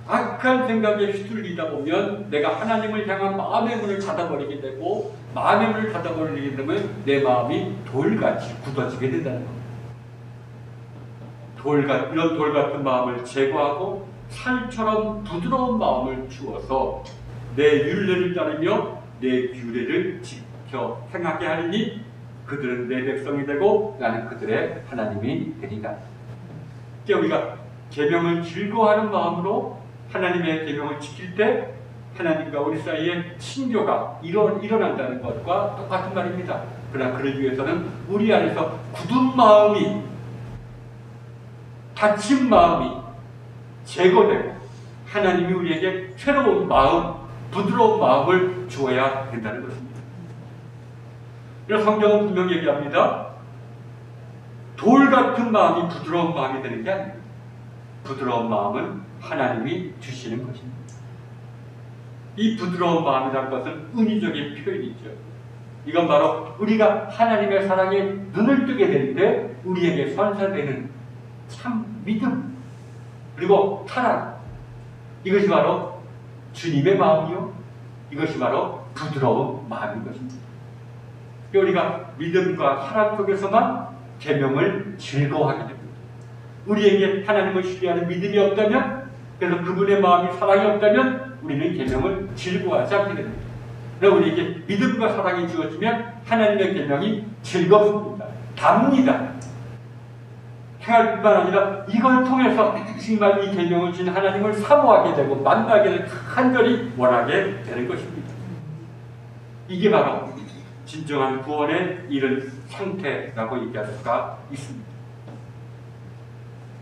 악한 생각에 휘둘리다 보면 내가 하나님을 향한 마음의 문을 닫아버리게 되고 마음의 문을 닫아버리게 되면 내 마음이 돌같이 굳어지게 된다는 겁니다. 이런 돌 같은 마음을 제거하고 살처럼 부드러운 마음을 주어서 내 율례를 따르며 내 규례를 지켜 행하게 하리니 그들은 내 백성이 되고 나는 그들의 하나님이 되리라. 우리가 계명을 즐거워하는 마음으로 하나님의 계명을 지킬 때 하나님과 우리 사이에 친교가 일어난다는 것과 똑같은 말입니다. 그러나 그러기 위해서는 우리 안에서 굳은 마음이, 닫힌 마음이 제거되고 하나님이 우리에게 새로운 마음, 부드러운 마음을 주어야 된다는 것입니다. 그래서 성경은 분명히 얘기합니다. 돌 같은 마음이 부드러운 마음이 되는 게 아닙니다. 부드러운 마음은 하나님이 주시는 것입니다. 이 부드러운 마음이라는 것은 은유적인 표현이죠. 이건 바로 우리가 하나님의 사랑에 눈을 뜨게 될 때 우리에게 선사되는 참 믿음, 그리고 사랑, 이것이 바로 주님의 마음이요, 이것이 바로 부드러운 마음인 것입니다. 우리가 믿음과 사랑 속에서만 계명을 즐거워하게 됩니다. 우리에게 하나님을 신뢰하는 믿음이 없다면, 그래서 그분의 마음이 사랑이 없다면 우리는 계명을 즐거워하지 않게 됩니다. 그러나 우리에게 믿음과 사랑이 주어지면 하나님의 계명이 즐겁습니다. 답니다. 행할 뿐만 아니라 이걸 통해서 정말 이 계명을 준 하나님을 사모하게 되고 만나게 되고 간절히 원하게 되는 것입니다. 이게 바로 진정한 구원에 이른 상태라고 얘기할 수가 있습니다.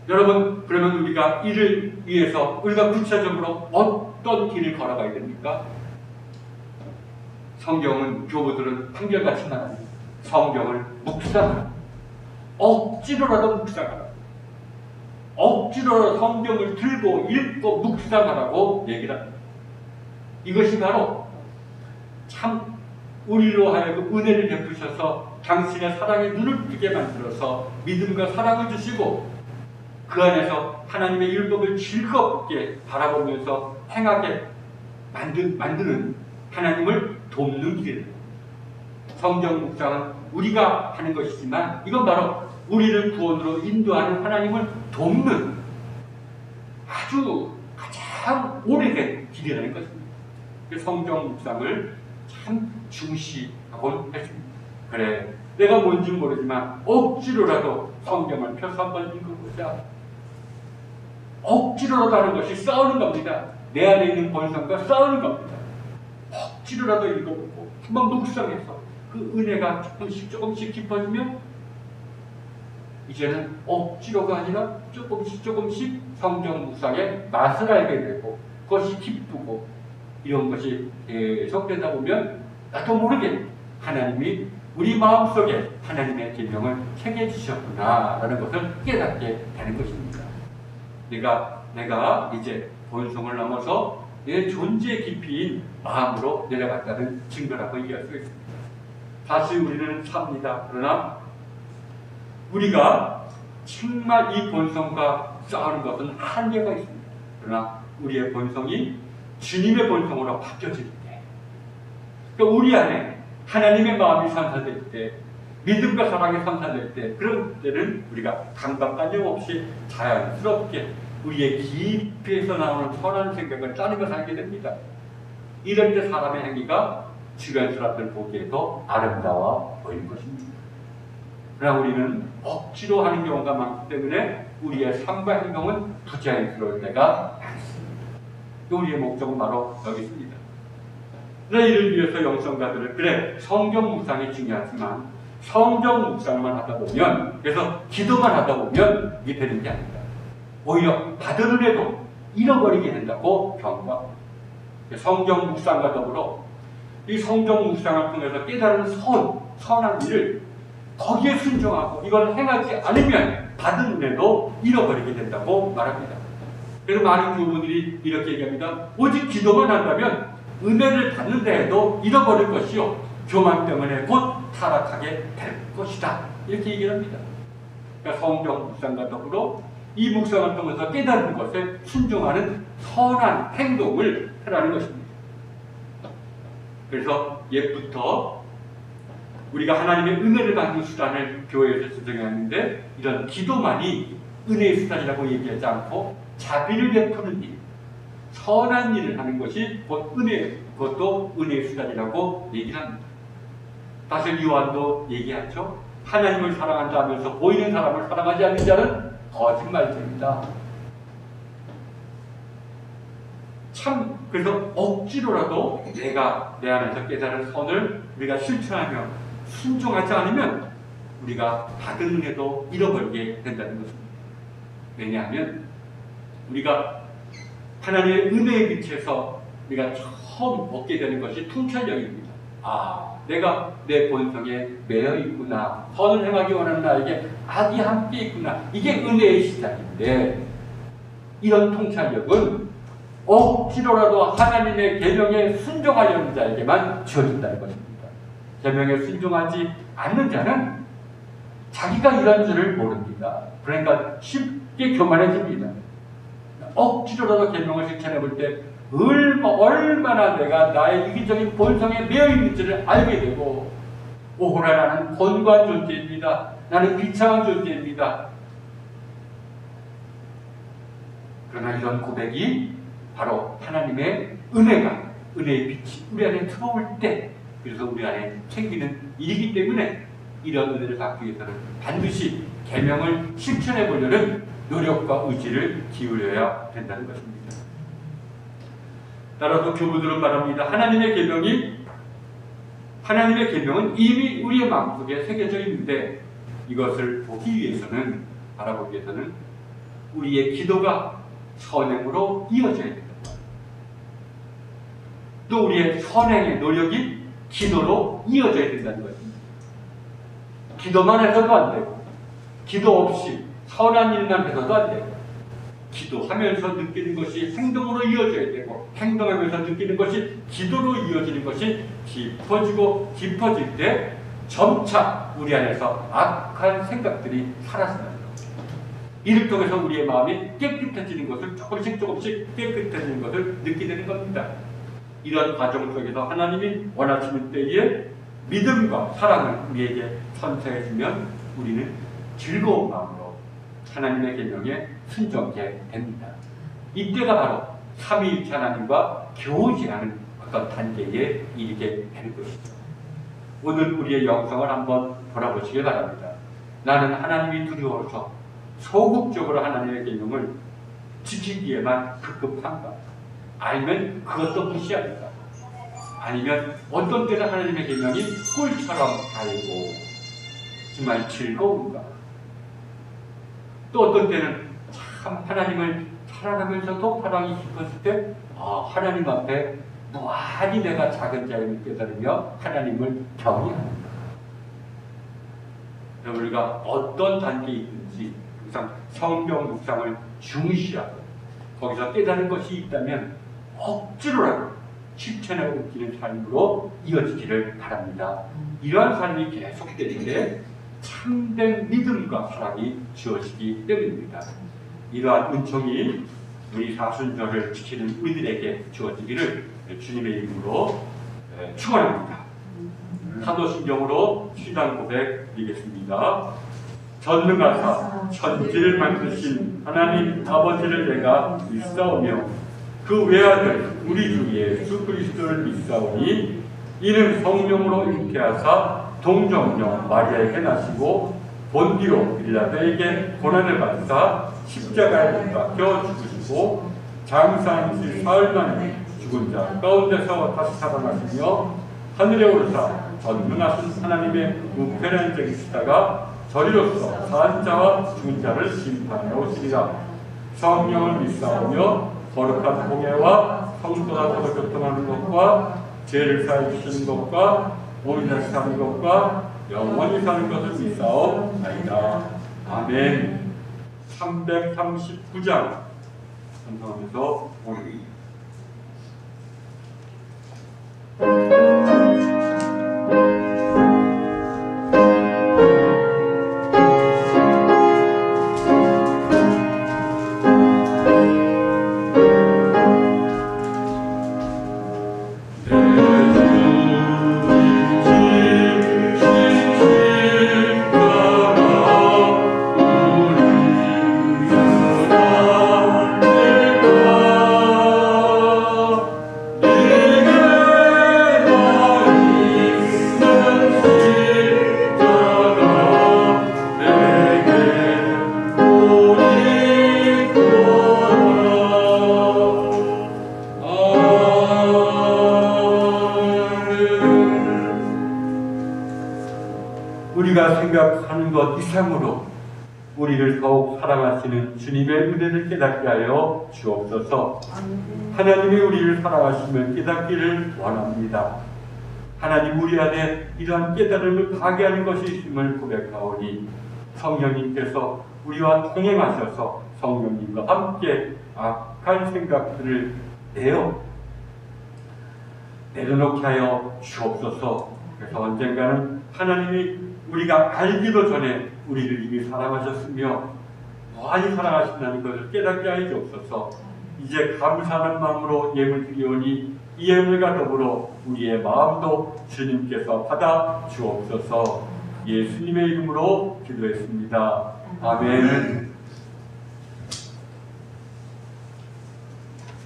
여러분, 그러면 우리가 이를 위해서 우리가 구체적으로 어떤 길을 걸어가야 됩니까? 성경은 교부들은 한결같이 말합니다. 성경을 묵상하라. 억지로라도 묵상하라. 억지로라도 성경을 들고 읽고 묵상하라고 얘기를 합니다. 이것이 바로 참 우리로 하여금 은혜를 베푸셔서 당신의 사랑에 눈을 뜨게 만들어서 믿음과 사랑을 주시고 그 안에서 하나님의 율법을 즐겁게 바라보면서 행하게 만드는 하나님을 돕는 길입니다. 성경 묵상은 우리가 하는 것이지만 이건 바로 우리를 구원으로 인도하는 하나님을 돕는 아주 가장 오래된 길이라는 것입니다. 성경 묵상을 참 중시하곤 했습니다. 그래, 내가 뭔지 모르지만 억지로라도 성경을 펴서 한번 읽어보자. 억지로라도 하는 것이 싸우는 겁니다. 내 안에 있는 본성과 싸우는 겁니다. 억지로라도 읽어보고 한번 묵상해서 그 은혜가 조금씩 깊어지면 이제는 억지로가 아니라 조금씩 성경 묵상의 맛을 알게 되고 그것이 기쁘고 이런 것이 계속되다 보면 나도 모르게 하나님이 우리 마음속에 하나님의 계명을 새겨주셨구나 라는 것을 깨닫게 되는 것입니다. 내가 이제 본성을 넘어서 내 존재 깊이인 마음으로 내려갔다는 증거라고 얘기할 수 있습니다. 사실 우리는 삽니다. 그러나 우리가 정말 이 본성과 싸우는 것은 한계가 있습니다. 그러나 우리의 본성이 주님의 본성으로 바뀌어질 때, 그러니까 우리 안에 하나님의 마음이 선사될 때, 믿음과 사랑이 선사될 때, 그런 때는 우리가 강박관념 없이 자연스럽게 우리의 깊이에서 나오는 선한 생각을 짜는 것을 하게 됩니다. 이럴 때 사람의 행위가 주변 사람들 보기에도 아름다워 보이는 것입니다. 그러나 우리는 억지로 하는 경우가 많기 때문에 우리의 삶과 행동은 부자연스러울 때가 많습니다. 우리의 목적은 바로 여기 있습니다. 그래서 이를 위해서 영성가들을 그래 성경 묵상이 중요하지만 성경 묵상만 하다 보면, 그래서 기도만 하다 보면 이게 되는 게 아닙니다. 오히려 받은 은혜도 잃어버리게 된다고 경고합니다. 성경 묵상과 더불어 이 성경 묵상을 통해서 깨달은 선한 일을 거기에 순종하고 이걸 행하지 않으면 받은 은혜도 잃어버리게 된다고 말합니다. 그래서 많은 교우들이 이렇게 얘기합니다. 오직 기도만 한다면 은혜를 받는다 해도 잃어버릴 것이요 교만 때문에 곧 타락하게 될 것이다. 이렇게 얘기를 합니다. 그러니까 성경 묵상과 더불어 이 묵상을 통해서 깨달은 것에 순종하는 선한 행동을 하라는 것입니다. 그래서 옛부터 우리가 하나님의 은혜를 받는 수단을 교회에서 지정했는데 이런 기도만이 은혜의 수단이라고 얘기하지 않고 자비를 베푸는 일, 선한 일을 하는 것이 곧 은혜, 그것도 은혜의 수단이라고 얘기를 합니다. 사실 요한도 얘기하죠. 하나님을 사랑한다 하면서 보이는 사람을 사랑하지 않는 자는 거짓말입니다. 참 그래서 억지로라도 내가 내 안에서 깨달은 선을 우리가 실천하며 순종하지 않으면 우리가 받은 은혜도 잃어버리게 된다는 것입니다. 왜냐하면 우리가 하나님의 은혜에 비춰서 우리가 처음 얻게 되는 것이 통찰력입니다. 아, 내가 내 본성에 매여 있구나. 선을 행하기 원하는 나에게 악이 함께 있구나. 이게 은혜의 시작인데, 이런 통찰력은 억지로라도 하나님의 계명에 순종하려는 자에게만 주어진다는 것입니다. 계명에 순종하지 않는 자는 자기가 이런 줄을 모릅니다. 그러니까 쉽게 교만해집니다. 억지로라도 계명을 실천해 볼 때 얼마나 내가 나의 이기적인 본성에 매여 있는지를 알게 되고, 오호라 나는 곤고한 존재입니다. 나는 비참한 존재입니다. 그러나 이런 고백이 바로 하나님의 은혜가, 은혜의 빛이 우리 안에 들어올 때, 그래서 우리 안에 생기는 일이기 때문에 이런 은혜를 받기 위해서는 반드시 계명을 실천해 보려는 노력과 의지를 기울여야 된다는 것입니다. 따라서 교부들은 말합니다. 하나님의 계명은 이미 우리의 마음속에 새겨져 있는데, 이것을 보기 위해서는, 바라보기 위해서는 우리의 기도가 선행으로 이어져야 된다. 또 우리의 선행의 노력이 기도로 이어져야 된다는 것입니다. 기도만 해서도 안 되고, 기도 없이 선한 일만 해서도 안 되고, 기도하면서 느끼는 것이 행동으로 이어져야 되고, 행동하면서 느끼는 것이 기도로 이어지는 것이 깊어질 때 점차 우리 안에서 악한 생각들이 사라진다. 이를 통해서 우리의 마음이 깨끗해지는 것을 조금씩 깨끗해지는 것을 느끼게 되는 겁니다. 이런 과정 속에서 하나님이 원하시는 때에 믿음과 사랑을 우리에게 선사해 주면 우리는 즐거운 마음으로 하나님의 계명에 순종하게 됩니다. 이때가 바로 삼위일체 하나님과 교제하는 어떤 단계에 이르게 되는 것이죠. 오늘 우리의 영성을 한번 돌아보시기 바랍니다. 나는 하나님이 두려워서 소극적으로 하나님의 계명을 지키기에만 급급한가? 아니면 그것도 무시합니까? 아니면 어떤 때는 하나님의 계명이 꿀처럼 달고 정말 즐거운가? 또 어떤 때는 참 하나님을 사랑하면서도 사랑이 깊었을 때 하나님 앞에 무한히 내가 작은 자임을 깨달으며 하나님을 경외하는가? 우리가 어떤 단계에 있든지 항상 성경 묵상을 중시하고 거기서 깨달은 것이 있다면 억지로라도 실천에 옮기는 삶으로 이어지기를 바랍니다. 이러한 삶이 계속되는 게 참된 믿음과 사랑이 주어지기 때문입니다. 이러한 은총이 우리 사순절을 지키는 우리들에게 주어지기를 주님의 이름으로 축원합니다. 사도신경으로 시단 고백 드리겠습니다. 전능하사 천지를 만드신 하나님 아버지를 내가 믿사오며 그 외아들 우리 주 예수 그리스도를 믿사오니 이는 성령으로 잉태하사 동정녀 마리아에게 나시고 본디오 빌라도에게 고난을 받으사 십자가에 못 박혀 죽으시고 장사한 지 사흘 만에 죽은 자 가운데서 다시 살아나시며 하늘에 오르사 전능하신 하나님의 우편에 앉아 계시다가 저리로서 산 자와 죽은 자를 심판하러 오시리라. 성령을 믿사오며 거룩한 공예와 성도하고 교통하는 것과 죄를 사해 주시는 것과 몸이 다시 사는 것과 영원히 사는 것을 믿사옵나이다. 아멘. 339장 선성하면서 오늘 우리가 생각하는 것 이상으로 우리를 더욱 사랑하시는 주님의 은혜를 깨닫게 하여 주옵소서. 하나님이 우리를 사랑하심을 깨닫기를 원합니다. 하나님 우리 안에 이러한 깨달음을 가게 하는 것이 있음을 고백하오니 성령님께서 우리와 동행하셔서 성령님과 함께 악한 생각들을 내려놓게 하여 주옵소서. 그래서 언젠가는 하나님이 우리가 알기도 전에 우리를 이미 사랑하셨으며 많이 사랑하신다는 것을 깨닫게 하여 주옵소서. 이제 감사하는 마음으로 예물 드리오니 이 예물과 더불어 우리의 마음도 주님께서 받아 주옵소서. 예수님의 이름으로 기도했습니다. 아멘.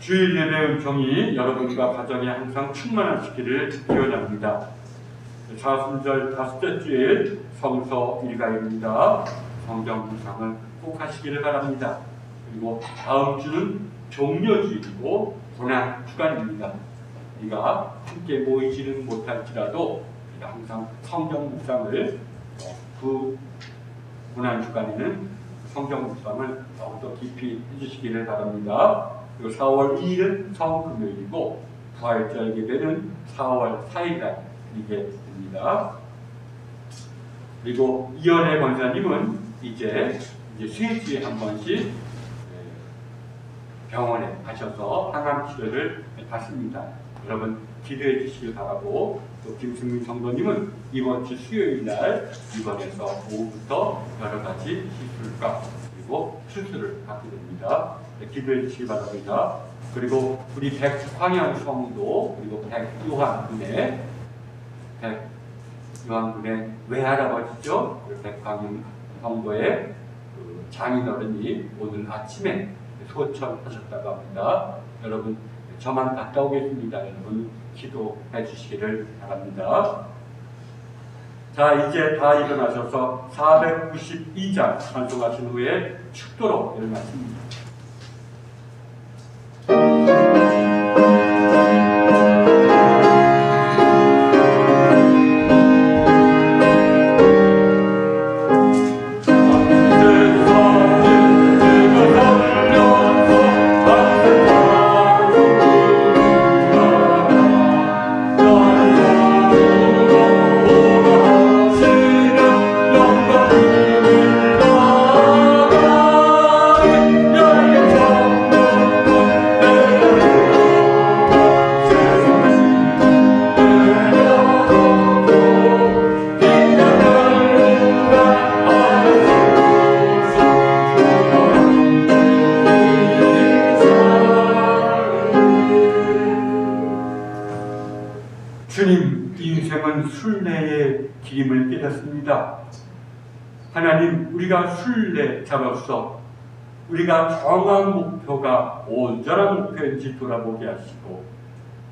주일 예배 은총이 여러분과 가정에 항상 충만하시기를 기원합니다. 사순절 다섯째 주일 성서 일가입니다. 성경 묵상을 꼭 하시기를 바랍니다. 그리고 다음 주는 종려주일이고 고난 주간입니다. 우리가 함께 모이지는 못할지라도 우리가 항상 성경 묵상을 그 고난 주간에는 성경 묵상을 더욱더 깊이 해주시기를 바랍니다. 그리고 4월 2일은 성금요일이고 부활절 예배는 4월 4일날 드리게 됩니다. 그리고 이현애 권사님은 이제 3주에 한 번씩 병원에 가셔서 항암 치료를 받습니다. 여러분 기도해 주시길 바라고, 또 김승민 성도님은 이번 주 수요일 날 입원해서 오후부터 여러 가지 시술과 그리고 수술을 받게 됩니다. 기도해 주시기 바랍니다. 그리고 우리 백황양 성도 그리고 백요한군의 외할아버지죠. 백황양 성도의 장인어른이 오늘 아침에 소천하셨다고 합니다. 여러분 저만 갔다 오겠습니다. 여러분 기도해 주시기를 바랍니다. 자, 이제 다 일어나셔서 492장 찬송하신 후에 축도로 일어나십니다. 주님, 인생은 순례의 길임을 깨닫습니다. 하나님, 우리가 순례자로서 우리가 정한 목표가 온전한 목표인지 돌아보게 하시고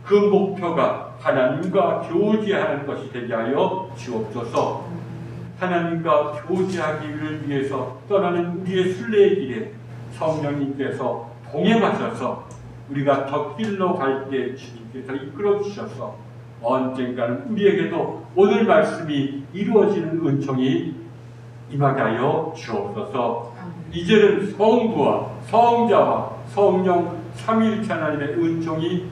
그 목표가 하나님과 교제하는 것이 되게 하여 주옵소서. 하나님과 교제하기를 위해서 떠나는 우리의 순례의 길에 성령님께서 동행하셔서 우리가 저 길로 갈 때 주님께서 이끌어 주셔서 언젠가는 우리에게도 오늘 말씀이 이루어지는 은총이 임하게 하여 주옵소서. 이제는 성부와 성자와 성령 삼위일체 하나님의 은총이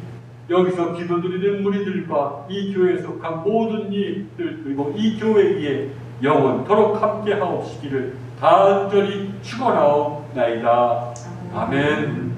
여기서 기도드리는 무리들과 이 교회에 속한 모든 이들 그리고 이 교회에 영원토록 함께 하옵시기를 간절히 축원하옵나이다. 아멘.